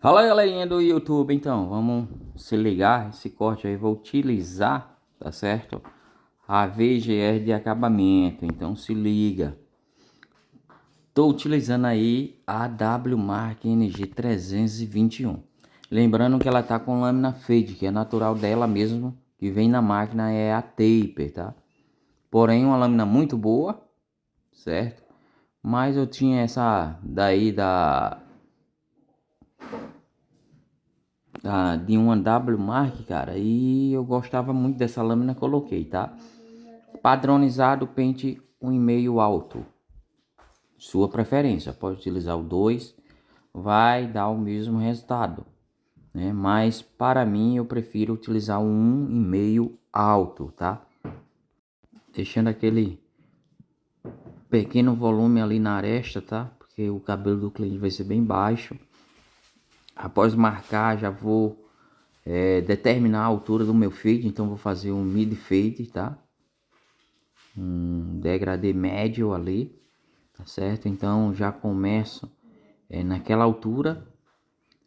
Fala galerinha do YouTube, então vamos se ligar. Esse corte aí vou utilizar, tá certo? A VGR de acabamento, então se liga. Tô utilizando aí a WMark NG 321. Lembrando que ela tá com lâmina fade, que é natural dela mesmo, que vem na máquina é a Taper, tá? Porém uma lâmina muito boa, certo? Mas eu tinha essa daí de uma WMark, cara, e eu gostava muito dessa lâmina, coloquei, tá? Padronizado, pente 1,5 alto, sua preferência, pode utilizar o 2, vai dar o mesmo resultado, né? Mas para mim eu prefiro utilizar o 1,5 alto, tá? Deixando aquele pequeno volume ali na aresta, tá? Porque o cabelo do cliente vai ser bem baixo. Após marcar, já vou determinar a altura do meu fade, então vou fazer um mid fade, tá? Um degradê médio ali, tá certo? Então já começo naquela altura.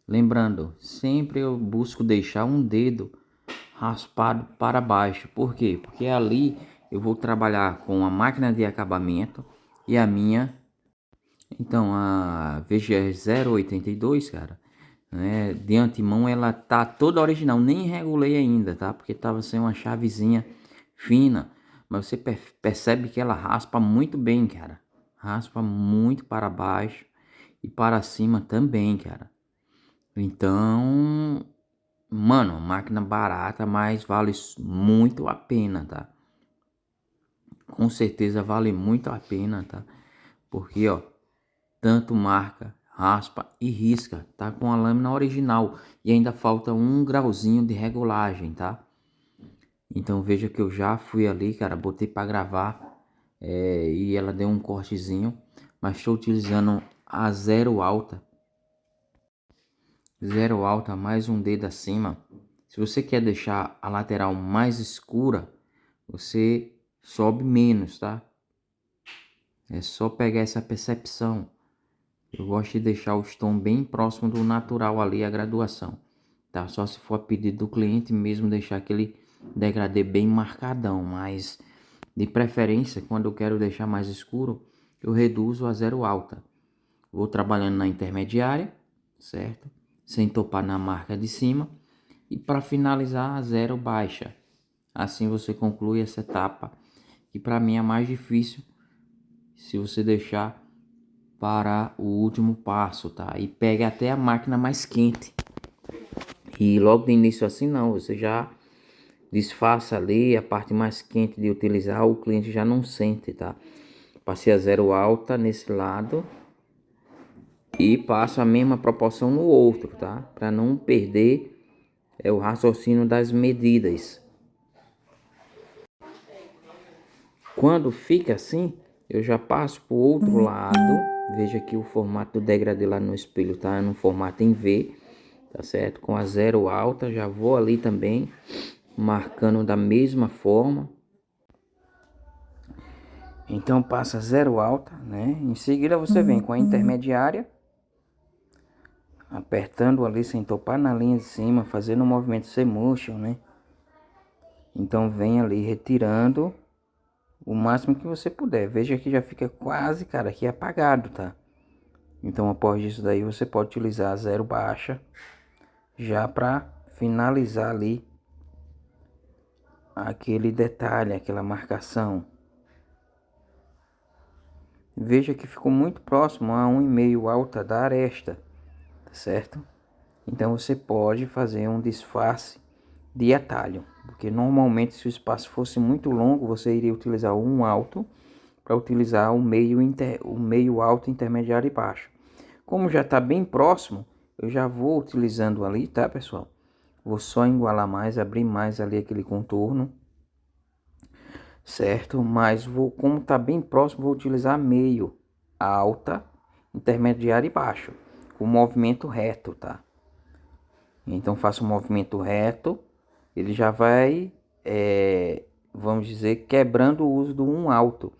Lembrando, sempre eu busco deixar um dedo raspado para baixo. Por quê? Porque ali eu vou trabalhar com a máquina de acabamento e a minha. Então a VGR 082, cara, né, de antemão ela tá toda original, nem regulei ainda, tá? Porque tava sem uma chavezinha fina, mas você percebe que ela raspa muito bem, cara. Raspa muito para baixo e para cima também, cara. Então, mano, máquina barata, mas vale muito a pena, tá? Com certeza vale muito a pena, tá? Porque, ó, tanto marca, raspa e risca, tá com a lâmina original e ainda falta um grauzinho de regulagem, tá? Então veja que eu já fui ali, cara, botei para gravar e ela deu um cortezinho, mas estou utilizando a zero alta mais um dedo acima. Se você quer deixar a lateral mais escura, você sobe menos, tá? É só pegar essa percepção. Eu gosto de deixar o tom bem próximo do natural ali, a graduação, tá? Só se for a pedido do cliente mesmo deixar aquele degradê bem marcadão, mas de preferência, quando eu quero deixar mais escuro, eu reduzo a zero alta. Vou trabalhando na intermediária, certo? Sem topar na marca de cima e para finalizar a zero baixa. Assim você conclui essa etapa, que para mim é mais difícil se você deixar para o último passo, tá? E pega até a máquina mais quente. E logo de início assim não, você já disfarça ali a parte mais quente de utilizar, o cliente já não sente, tá? Passei a zero alta nesse lado e passo a mesma proporção no outro, tá? Para não perder o raciocínio das medidas. Quando fica assim, eu já passo para o outro lado. Veja que o formato do degradê lá no espelho tá no formato em V, tá certo? Com a zero alta, já vou ali também marcando da mesma forma. Então passa zero alta, né? Em seguida você vem com a intermediária, apertando ali sem topar na linha de cima, fazendo o movimento C-motion, né? Então vem ali retirando o máximo que você puder. Veja que já fica quase, cara, aqui apagado, tá? Então após isso daí você pode utilizar a zero baixa já para finalizar ali aquele detalhe, aquela marcação. Veja que ficou muito próximo a 1,5 alta da aresta, tá certo? Então você pode fazer um disfarce de atalho, porque normalmente se o espaço fosse muito longo, você iria utilizar um alto para utilizar o meio alto, intermediário e baixo. Como já está bem próximo, eu já vou utilizando ali, tá, pessoal? Vou só igualar mais, abrir mais ali aquele contorno, certo? Mas como está bem próximo, vou utilizar meio, alta, intermediário e baixo, com movimento reto, tá? Então faço um movimento reto, ele já vai, vamos dizer, quebrando o uso do um alto,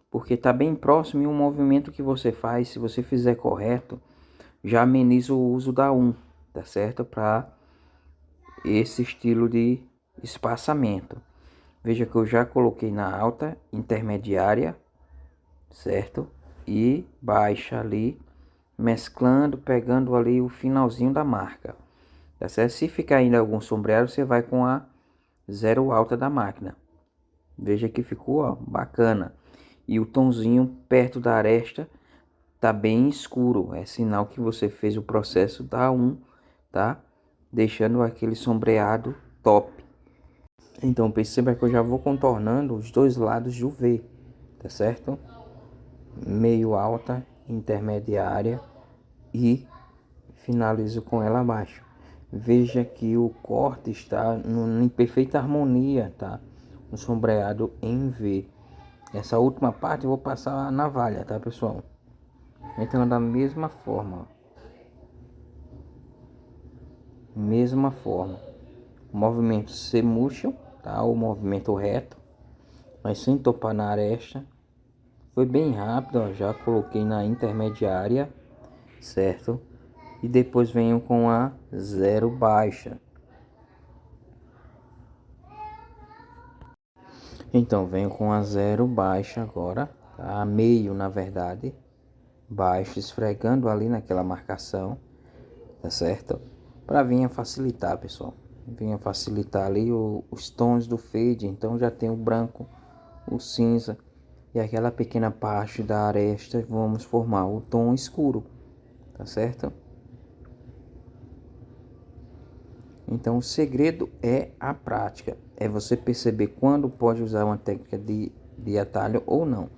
porque está bem próximo e o movimento que você faz, se você fizer correto, já ameniza o uso da 1, tá certo? Para esse estilo de espaçamento. Veja que eu já coloquei na alta, intermediária, certo? E baixa ali, mesclando, pegando ali o finalzinho da marca, tá certo? Se ficar ainda algum sombreado, você vai com a zero alta da máquina. Veja que ficou, ó, bacana. E o tonzinho perto da aresta tá bem escuro, é sinal que você fez o processo da 1, tá? Deixando aquele sombreado top. Então perceba que eu já vou contornando os dois lados do V, tá certo? Meio alta, intermediária e finalizo com ela abaixo. Veja que o corte está em perfeita harmonia, tá? Um sombreado em V. Essa última parte eu vou passar a navalha, tá, pessoal? Então da mesma forma, o movimento semucho, tá? O movimento reto, mas sem topar na aresta. Foi bem rápido, ó, já coloquei na intermediária, certo? E depois venho com a zero baixa. Então venho com a zero baixa agora, tá? A meio na verdade, baixo, esfregando ali naquela marcação, tá certo? Para vir facilitar, pessoal. Venha facilitar ali os tons do fade. Então já tem o branco, o cinza e aquela pequena parte da aresta. Vamos formar o tom escuro, tá certo? Então o segredo é a prática, é você perceber quando pode usar uma técnica de atalho ou não.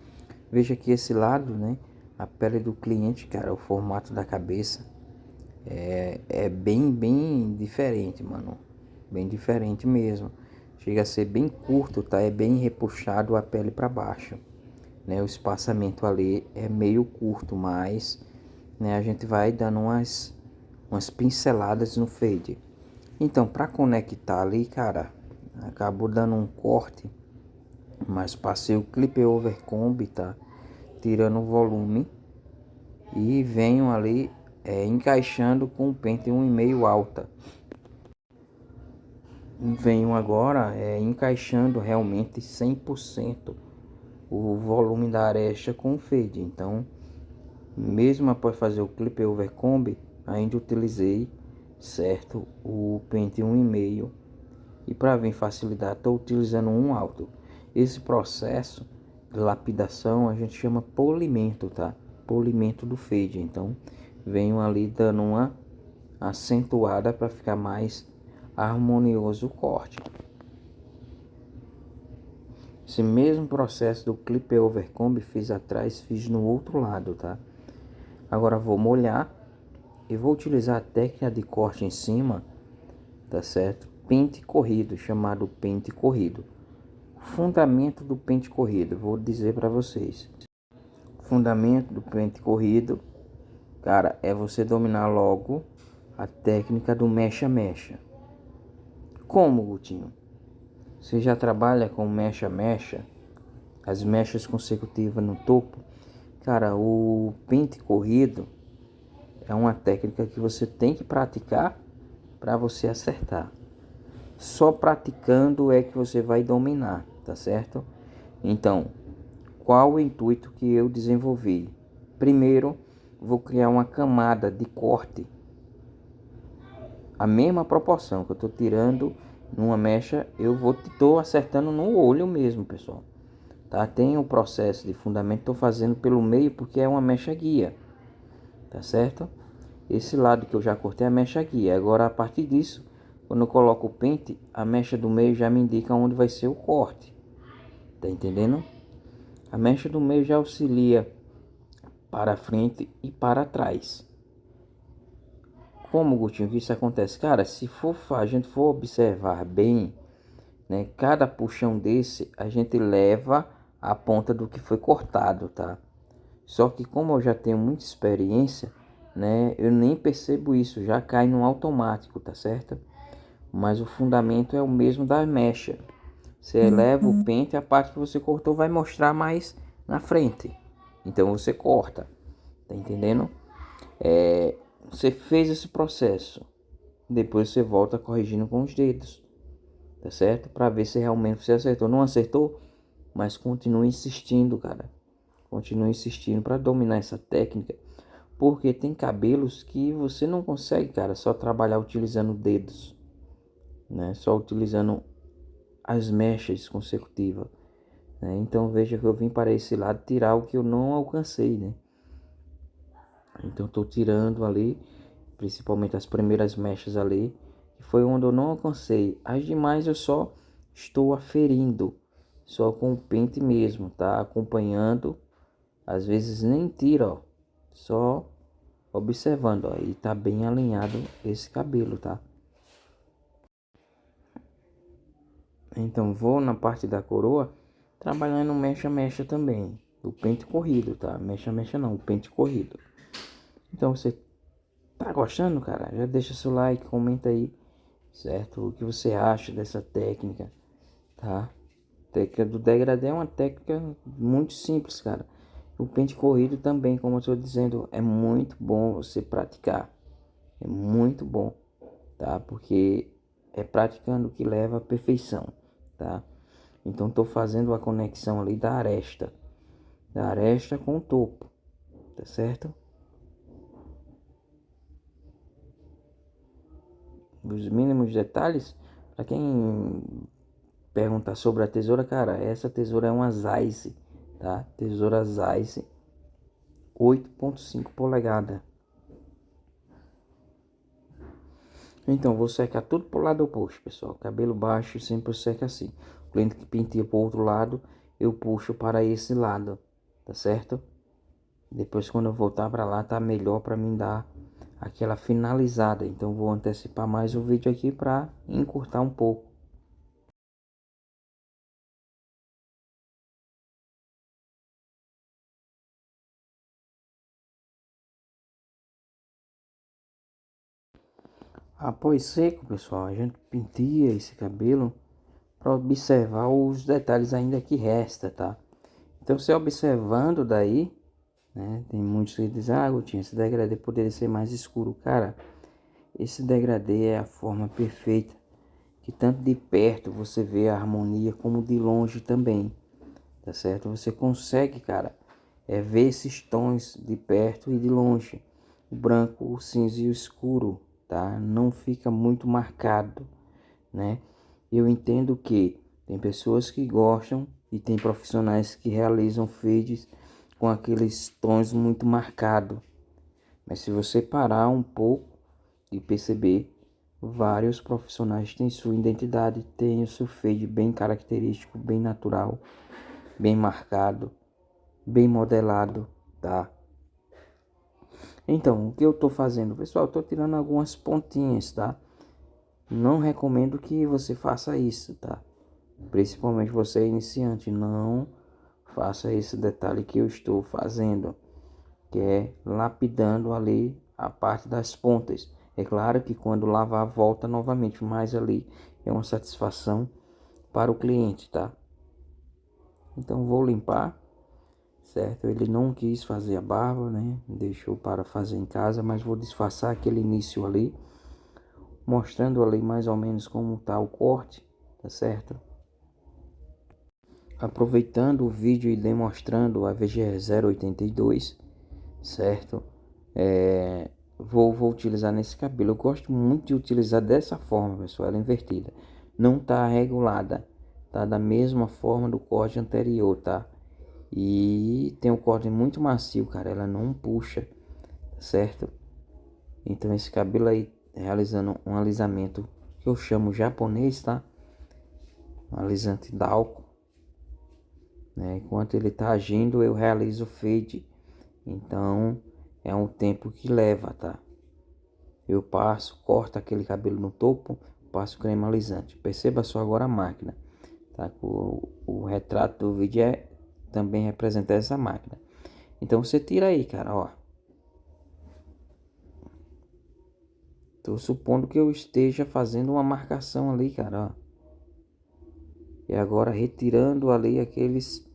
Veja que esse lado, né, a pele do cliente, cara, o formato da cabeça é bem diferente, mano, bem diferente mesmo. Chega a ser bem curto, tá? É bem repuxado a pele para baixo, né? O espaçamento ali é meio curto, mas, né, a gente vai dando umas pinceladas no fade. Então, para conectar ali, cara, acabou dando um corte, mas passei o clip over combi, tá? Tirando o volume e venho ali encaixando com o pente 1,5 alta. Venho agora encaixando realmente 100% o volume da aresta com o fade. Então, mesmo após fazer o clip over combi, ainda utilizei, certo, o pente 1,5. E para vir facilitar, estou utilizando um alto. Esse processo de lapidação a gente chama polimento, tá? Polimento do fade. Então, venho ali dando uma acentuada para ficar mais harmonioso o corte. Esse mesmo processo do clip over combi fiz atrás, fiz no outro lado, tá? Agora vou molhar e vou utilizar a técnica de corte em cima, tá certo? Pente corrido, chamado pente corrido. Fundamento do pente corrido, vou dizer para vocês. Fundamento do pente corrido, cara, é você dominar logo a técnica do mecha-mecha. Como, Gutinho? Você já trabalha com mecha-mecha? As mechas consecutivas no topo? Cara, o pente corrido é uma técnica que você tem que praticar para você acertar. Só praticando é que você vai dominar, tá certo? Então, qual o intuito que eu desenvolvi? Primeiro, vou criar uma camada de corte, a mesma proporção que eu estou tirando numa mecha, eu estou acertando no olho mesmo, pessoal. Tá? Tem o processo de fundamento, estou fazendo pelo meio porque é uma mecha guia, tá certo? Esse lado que eu já cortei é a mecha guia. Agora, a partir disso, quando eu coloco o pente, a mecha do meio já me indica onde vai ser o corte. Tá entendendo? A mecha do meio já auxilia para frente e para trás. Como, Gutinho, que isso acontece? Cara, se for a gente for observar bem, né, cada puxão desse a gente leva a ponta do que foi cortado, tá? Só que como eu já tenho muita experiência, né, eu nem percebo isso, já cai no automático, tá certo? Mas o fundamento é o mesmo da mecha. Você eleva o pente, a parte que você cortou vai mostrar mais na frente. Então você corta, tá entendendo? Você fez esse processo, Depois você volta corrigindo com os dedos, tá certo? Pra ver se realmente você acertou. Não acertou, mas continue insistindo, cara. Continue insistindo pra dominar essa técnica. Porque tem cabelos que você não consegue, cara, só trabalhar utilizando dedos, né? Só utilizando as mechas consecutivas, né? Então veja que eu vim para esse lado tirar o que eu não alcancei, né? Então estou tirando ali, principalmente as primeiras mechas ali, que foi onde eu não alcancei. As demais eu só estou aferindo, só com o pente mesmo, tá? Acompanhando, às vezes nem tira, ó, só observando, ó, e tá bem alinhado esse cabelo, tá? Então vou na parte da coroa trabalhando mecha também, o pente corrido, tá? Mecha não, o pente corrido. Então você tá gostando, cara? Já deixa seu like, comenta aí, certo? O que você acha dessa técnica, tá? A técnica do degradê é uma técnica muito simples, cara. O pente corrido também, como eu estou dizendo, é muito bom você praticar. É muito bom, tá? Porque é praticando que leva à perfeição, tá? Então estou fazendo a conexão ali da aresta com o topo, tá certo? Os mínimos detalhes, para quem perguntar sobre a tesoura, cara, essa tesoura é uma Zeiss, tá? Tesoura Zeiss 8,5 polegada. Então vou secar tudo pro lado oposto, pessoal. Cabelo baixo sempre seca assim. O cliente que penteia pro outro lado, eu puxo para esse lado, tá certo? Depois quando eu voltar para lá tá melhor para mim dar aquela finalizada. Então vou antecipar mais o vídeo aqui para encurtar um pouco. Após seco, pessoal, a gente penteia esse cabelo para observar os detalhes ainda que resta, tá? Então você observando daí, né? Tem muitos que dizem, ah, Gutinho, esse degradê poderia ser mais escuro. Cara, esse degradê é a forma perfeita, que tanto de perto você vê a harmonia, como de longe também, tá certo? Você consegue, cara, ver esses tons de perto e de longe. O branco, o cinza e o escuro, tá? Não fica muito marcado, né? Eu entendo que tem pessoas que gostam e tem profissionais que realizam fades com aqueles tons muito marcados. Mas se você parar um pouco e perceber, vários profissionais têm sua identidade, têm o seu fade bem característico, bem natural, bem marcado, bem modelado, tá? Então, o que eu tô fazendo, pessoal? Eu tô tirando algumas pontinhas, tá? Não recomendo que você faça isso, tá? Principalmente você iniciante, não faça esse detalhe que eu estou fazendo, que é lapidando ali a parte das pontas. É claro que quando lavar volta novamente, mas ali é uma satisfação para o cliente, tá? Então vou limpar, certo? Ele não quis fazer a barba, né? Deixou para fazer em casa, mas vou disfarçar aquele início ali, mostrando ali mais ou menos como tá o corte, tá certo? Aproveitando o vídeo e demonstrando a VGE 082, certo? Vou utilizar nesse cabelo. Eu gosto muito de utilizar dessa forma, pessoal. Ela é invertida. Não tá regulada. Tá da mesma forma do corte anterior, tá? E tem um corte muito macio, cara. Ela não puxa, certo? Então esse cabelo aí, realizando um alisamento que eu chamo japonês, tá? Um alisante Dalco, né? Enquanto ele tá agindo, eu realizo o fade. Então é um tempo que leva, tá? Eu passo, corto aquele cabelo no topo, passo creme alisante. Perceba só agora a máquina, tá? O retrato do vídeo também representa essa máquina. Então você tira aí, cara, ó. Tô supondo que eu esteja fazendo uma marcação ali, cara, ó. E agora retirando ali aqueles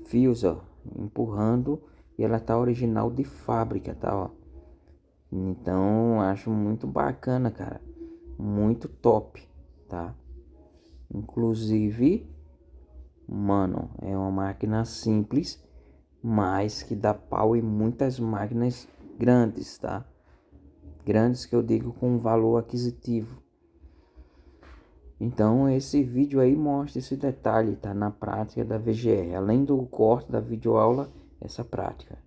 fios, ó, empurrando, e ela tá original de fábrica, tá, ó. Então acho muito bacana, cara. muito top, tá? Inclusive, mano, é uma máquina simples, mas que dá pau em muitas máquinas grandes, tá? Grandes que eu digo com valor aquisitivo. Então esse vídeo aí mostra esse detalhe, tá? Na prática da VGR. Além do corte da videoaula, essa prática.